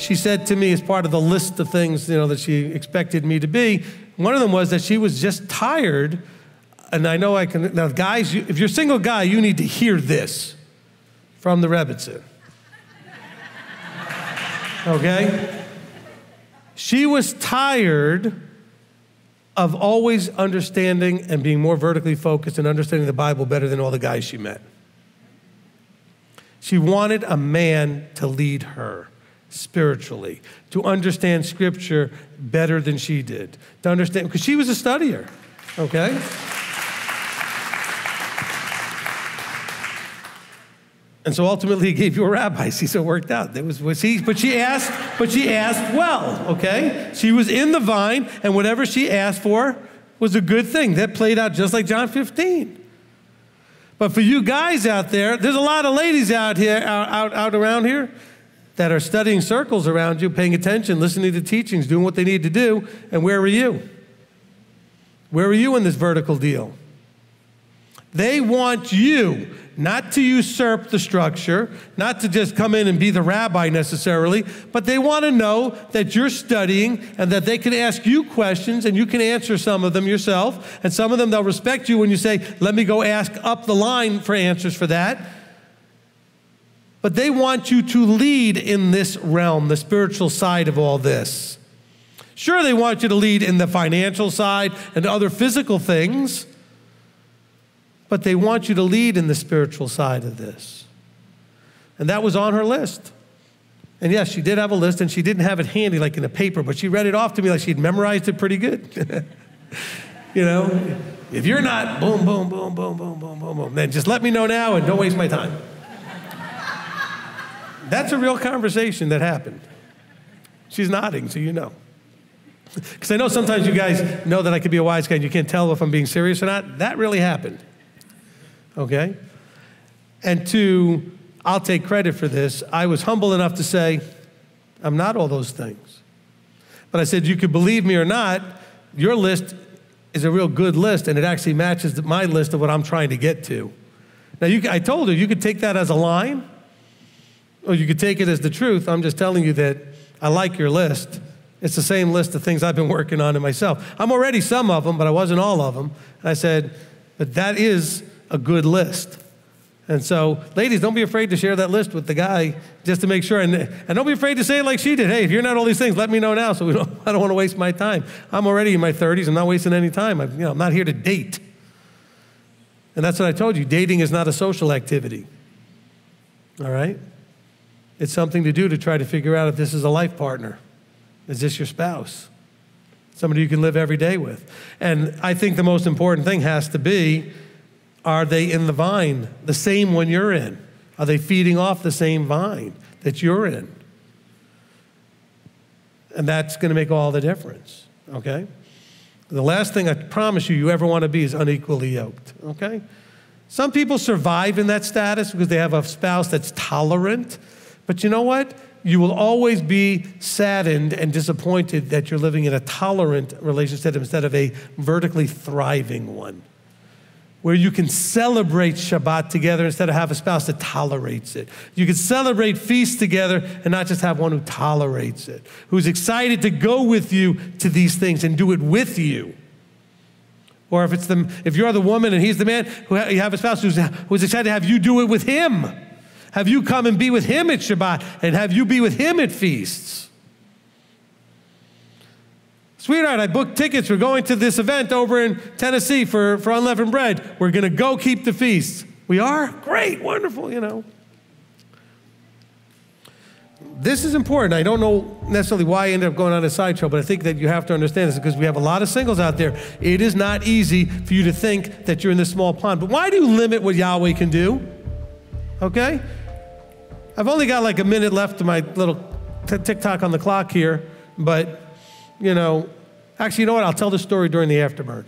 she said to me as part of the list of things, that she expected me to be, one of them was that she was just tired. And I know now guys, if you're a single guy, you need to hear this from the Rebbitzin. Okay? She was tired of always understanding and being more vertically focused and understanding the Bible better than all the guys she met. She wanted a man to lead her spiritually, to understand Scripture better than she did, to understand, because she was a studier, okay? And so ultimately, he gave you a rabbi. See, so it worked out. But she asked well, okay? She was in the vine, and whatever she asked for was a good thing. That played out just like John 15. But for you guys out there, there's a lot of ladies out here, out around here, that are studying circles around you, paying attention, listening to teachings, doing what they need to do. And where were you? Where were you in this vertical deal? They want you not to usurp the structure, not to just come in and be the rabbi necessarily, but they want to know that you're studying and that they can ask you questions and you can answer some of them yourself. And some of them, they'll respect you when you say, let me go ask up the line for answers for that. But they want you to lead in this realm, the spiritual side of all this. Sure, they want you to lead in the financial side and other physical things, but they want you to lead in the spiritual side of this. And that was on her list. And yes, she did have a list, and she didn't have it handy like in a paper, but she read it off to me like she'd memorized it pretty good. If you're not, boom, boom, boom, boom, boom, boom, boom, boom, then just let me know now and don't waste my time. That's a real conversation that happened. She's nodding, so you know. Because I know sometimes you guys know that I could be a wise guy and you can't tell if I'm being serious or not. That really happened. Okay? And I'll take credit for this. I was humble enough to say, I'm not all those things. But I said, you could believe me or not, your list is a real good list, and it actually matches my list of what I'm trying to get to. Now, I told her you could take that as a line, or you could take it as the truth. I'm just telling you that I like your list. It's the same list of things I've been working on in myself. I'm already some of them, but I wasn't all of them. And I said, but that is a good list. And so, ladies, don't be afraid to share that list with the guy just to make sure. And don't be afraid to say it like she did. Hey, if you're not all these things, let me know now so I don't want to waste my time. I'm already in my 30s. I'm not wasting any time. I'm not here to date. And that's what I told you. Dating is not a social activity. All right? It's something to do to try to figure out if this is a life partner. Is this your spouse? Somebody you can live every day with. And I think the most important thing has to be, are they in the vine, the same one you're in? Are they feeding off the same vine that you're in? And that's going to make all the difference, okay? The last thing I promise you ever want to be is unequally yoked, okay? Some people survive in that status because they have a spouse that's tolerant. But you know what? You will always be saddened and disappointed that you're living in a tolerant relationship instead of a vertically thriving one, where you can celebrate Shabbat together instead of have a spouse that tolerates it. You can celebrate feasts together and not just have one who tolerates it, who's excited to go with you to these things and do it with you. Or if you're the woman and he's the man, you have a spouse who's excited to have you do it with him. Have you come and be with him at Shabbat and have you be with him at feasts. Sweetheart, I booked tickets. We're going to this event over in Tennessee for unleavened bread. We're going to go keep the feast. We are? Great, wonderful, This is important. I don't know necessarily why I ended up going on a sideshow, but I think that you have to understand this because we have a lot of singles out there. It is not easy for you to think that you're in this small pond. But why do you limit what Yahweh can do? Okay? I've only got like a minute left to my little tick-tock on the clock here, but, actually, you know what? I'll tell the story during the afterburn.